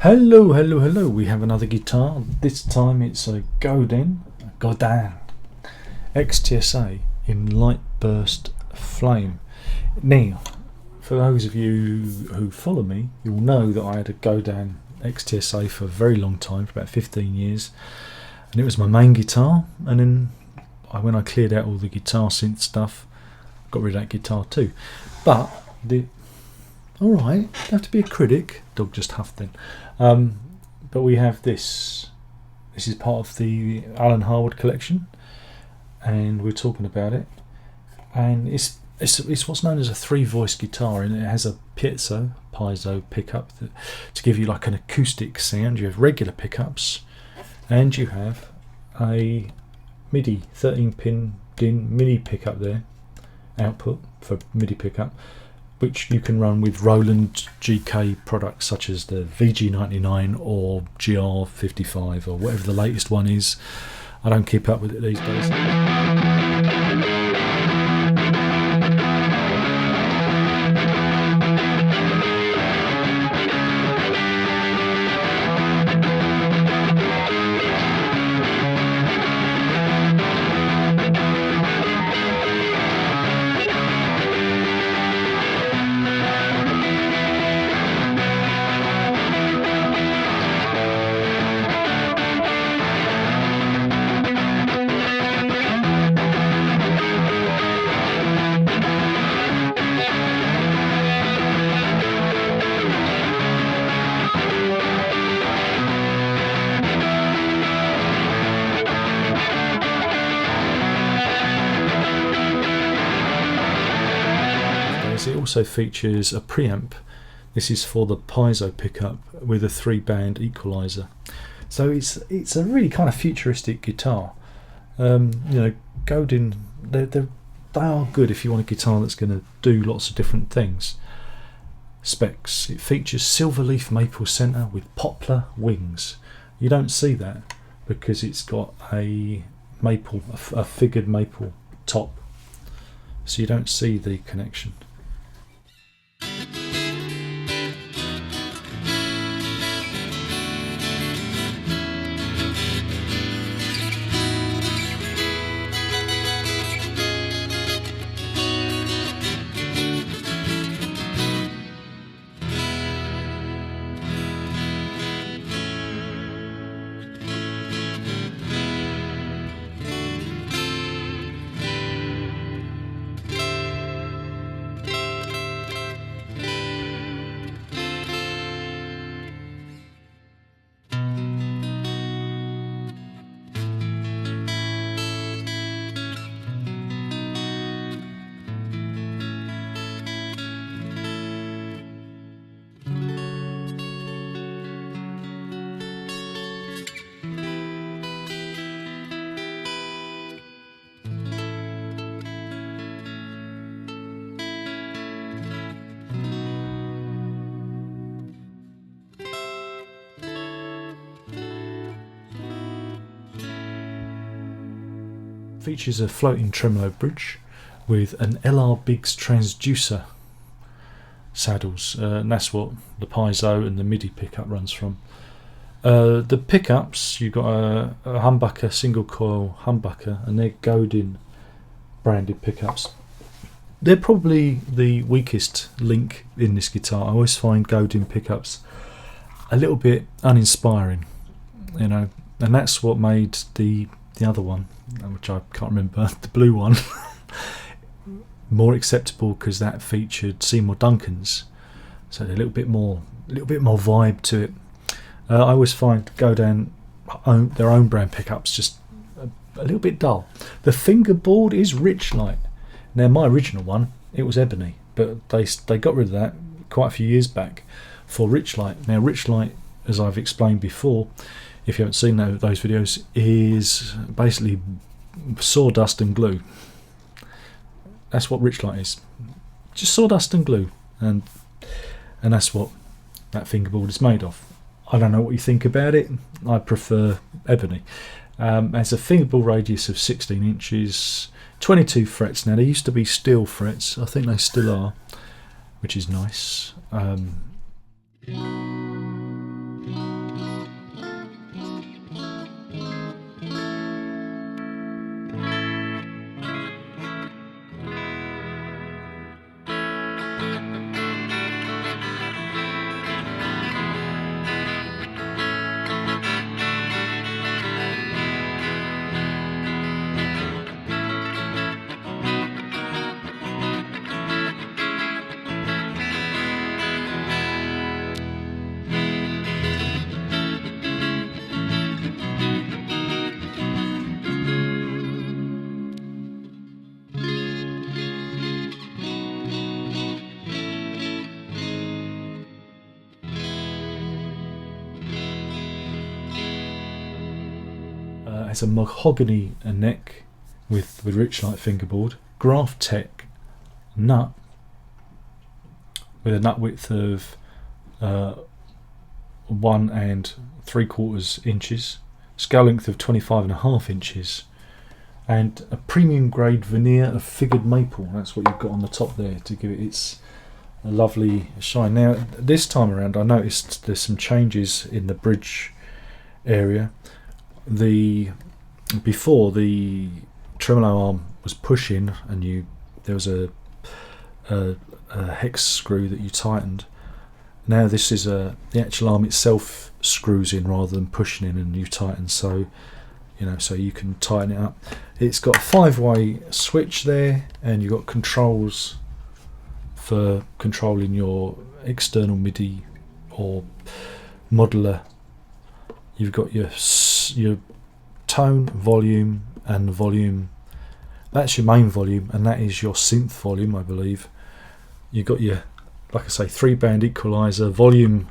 Hello, hello, hello. We have another guitar. This time it's a Godin XTSA in light burst flame. Now, for those of you who follow me, you'll know that I had a Godin XTSA for a very long time, for about 15 years, and it was my main guitar. And then when I cleared out all the guitar synth stuff, I got rid of that guitar too. But alright, don't have to be a critic. Dog just huffed then. But we have this. This is part of the Alan Harwood collection, and we're talking about it. And it's what's known as a 3-voice guitar, and it has a piezo pickup to give you like an acoustic sound. You have regular pickups, and you have a MIDI 13-pin DIN MIDI pickup there, output for MIDI pickup, which you can run with Roland GK products such as the VG99 or GR55 or whatever the latest one is. I don't keep up with it these days. It also features a preamp. This is for the piezo pickup with a 3-band equalizer. So it's a really kind of futuristic guitar. You know, Godin, they are good if you want a guitar that's going to do lots of different things. Specs: it features silver leaf maple center with poplar wings. You don't see that because it's got a maple, a figured maple top, so you don't see the connection. Features a floating tremolo bridge with an LR Biggs transducer saddles, and that's what the piezo and the MIDI pickup runs from. The pickups, you've got a humbucker, single coil humbucker, and they're Godin branded pickups. They're probably the weakest link in this guitar. I always find Godin pickups a little bit uninspiring, you know, and that's what made the other one, which I can't remember, the blue one, more acceptable, because that featured Seymour Duncan's, so a little bit more vibe to it. I always find Godin their own brand pickups just a little bit dull. The fingerboard is rich light. Now my original one, it was ebony, but they got rid of that quite a few years back for rich light. Now rich light, as I've explained before, if you haven't seen those videos, is basically sawdust and glue. That's what rich light is, just sawdust and glue, and that's what that fingerboard is made of. I don't know what you think about it. I prefer ebony. Has a fingerboard radius of 16 inches, 22 frets. Now they used to be steel frets, I think they still are, which is nice. Has a mahogany neck with rich light fingerboard, Graph Tech nut with a nut width of 1 3/4 inches, scale length of 25.5 inches, and a premium grade veneer of figured maple. That's what you've got on the top there to give it its lovely shine. Now this time around I noticed there's some changes in the bridge area. Before the tremolo arm was pushing, and there was a hex screw that you tightened. Now this is the actual arm itself screws in rather than pushing in, and you tighten. So so you can tighten it up. It's got a 5-way switch there, and you've got controls for controlling your external MIDI or modular. You've got your tone, volume, and the volume. That's your main volume, and that is your synth volume, I believe. You've got your, like I say, 3-band equalizer, volume.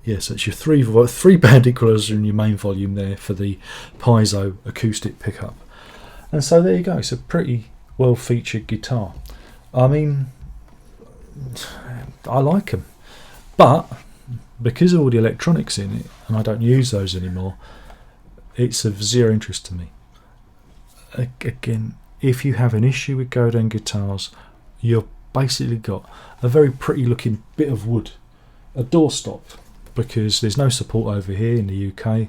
Yes, it's your 3-band equalizer and your main volume there for the piezo acoustic pickup. And so there you go. It's a pretty well featured guitar. I mean, I like them, but because of all the electronics in it, and I don't use those anymore, it's of zero interest to me. Again, if you have an issue with Godin guitars, you've basically got a very pretty looking bit of wood, a doorstop, because there's no support over here in the UK.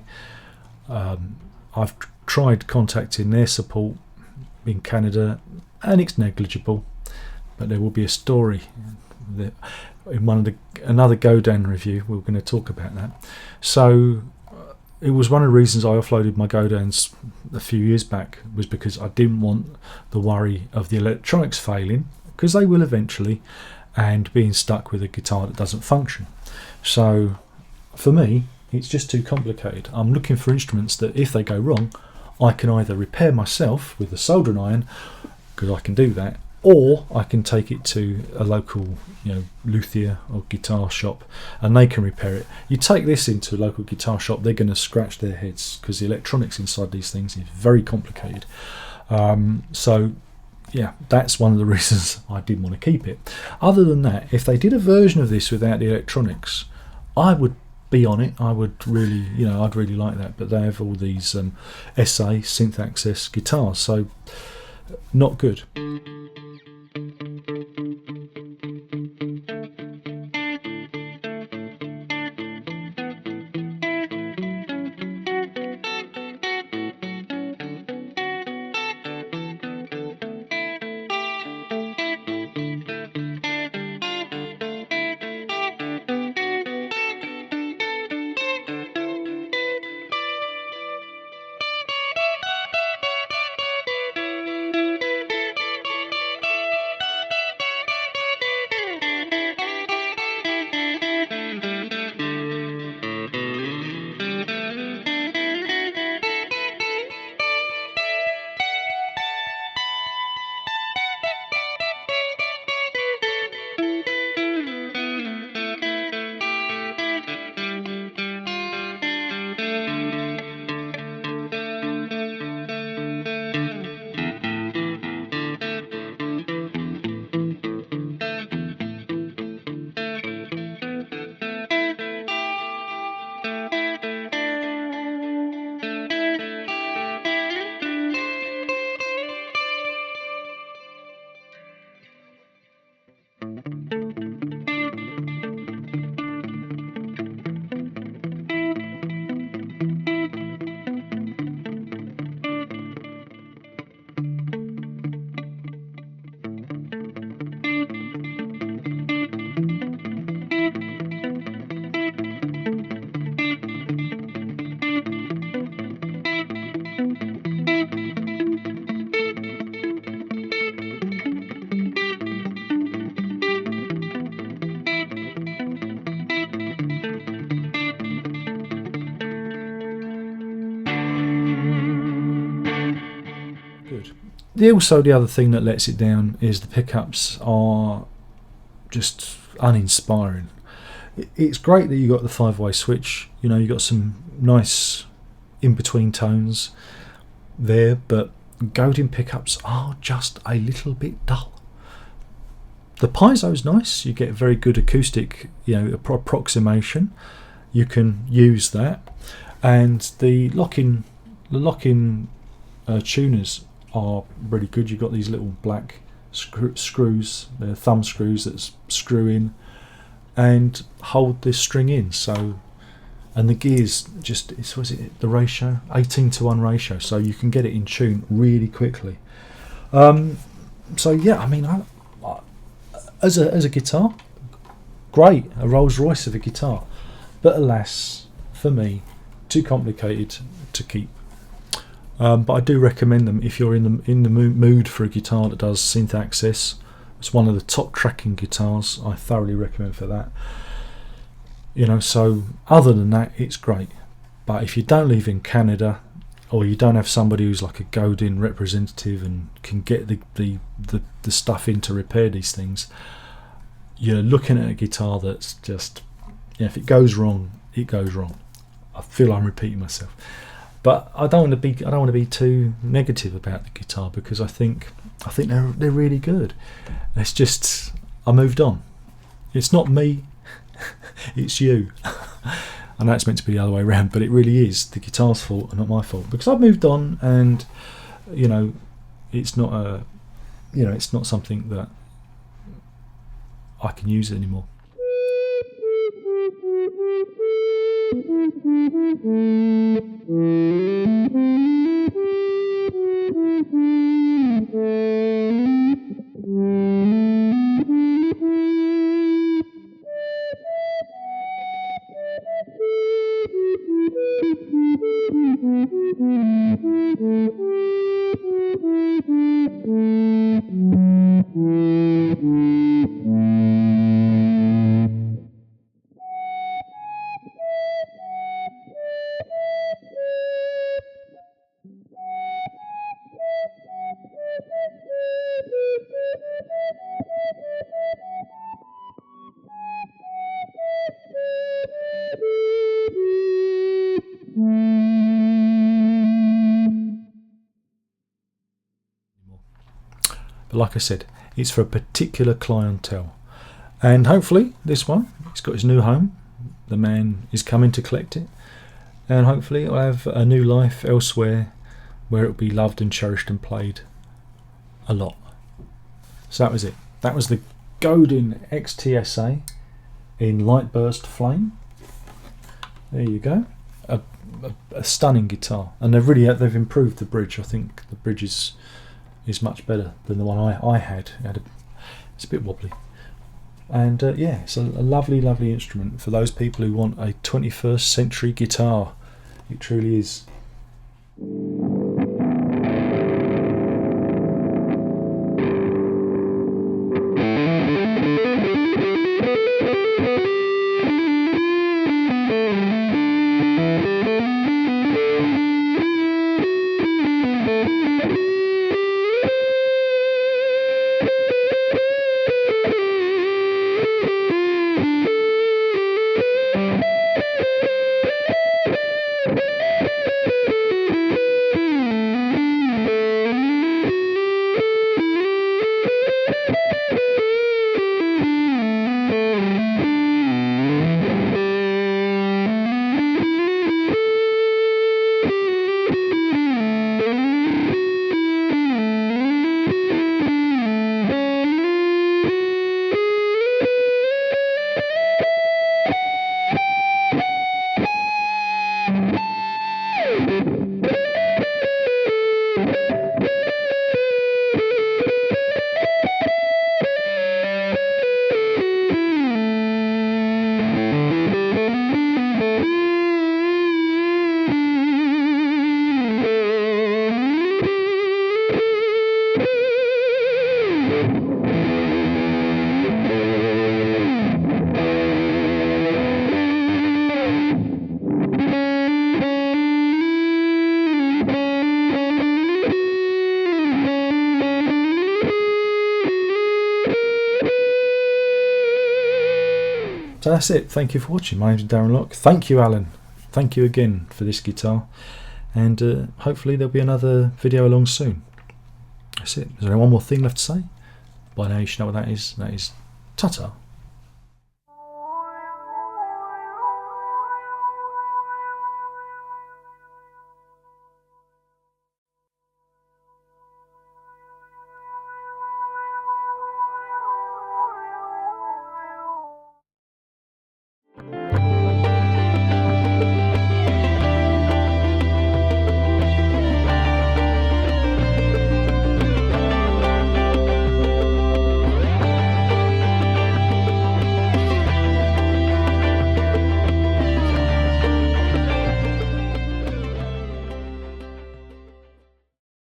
I've tried contacting their support in Canada, and it's negligible. But there will be a story that in another Godin review. We're going to talk about that. So it was one of the reasons I offloaded my Godins a few years back, was because I didn't want the worry of the electronics failing, because they will eventually, and being stuck with a guitar that doesn't function. So for me, it's just too complicated. I'm looking for instruments that if they go wrong, I can either repair myself with a soldering iron, because I can do that, or I can take it to a local luthier or guitar shop and they can repair it. You take this into a local guitar shop, they're going to scratch their heads, because the electronics inside these things is very complicated. So yeah, that's one of the reasons I didn't want to keep it. Other than that, if they did a version of this without the electronics, I would be on it. I would really, I'd really like that. But they have all these SA synth access guitars, so not good. Also the other thing that lets it down is the pickups are just uninspiring. It's great that you got the 5-way switch. You know, you got some nice in-between tones there, but Godin pickups are just a little bit dull. The piezo's nice. You get a very good acoustic, approximation. You can use that, and the lock-in tuners are really good. You've got these little black screws, they're thumb screws that screw in and hold this string in. So, and the gears the ratio 18:1 ratio, so you can get it in tune really quickly. So yeah, I mean, as a guitar, great, a Rolls Royce of a guitar, but alas, for me, too complicated to keep. But I do recommend them if you're in the mood for a guitar that does synth access. It's one of the top tracking guitars. I thoroughly recommend for that. So other than that, it's great. But if you don't live in Canada, or you don't have somebody who's like a Godin representative and can get the stuff in to repair these things, you're looking at a guitar that's just, if it goes wrong, it goes wrong. I feel I'm repeating myself, but I don't want to be too negative about the guitar, because I think they're really good. It's just, I moved on. It's not me, it's you. I know it's meant to be the other way around, but it really is the guitar's fault and not my fault, because I've moved on, and it's not it's not something that I can use anymore. But like I said, it's for a particular clientele, and hopefully this one, it's got his new home. The man is coming to collect it, and hopefully it'll have a new life elsewhere where it'll be loved and cherished and played a lot. So that was it. That was the Godin XTSA in Light Burst Flame. There you go. A stunning guitar, and they've improved the bridge. I think the bridge is much better than the one I had. It's a bit wobbly, and it's a lovely instrument for those people who want a 21st century guitar. It truly is. So that's it. Thank you for watching. My name's Darren Locke. Thank you, Alan. Thank you again for this guitar, and hopefully there'll be another video along soon. That's it. Is there one more thing left to say? By now you should know what that is. That is ta-ta.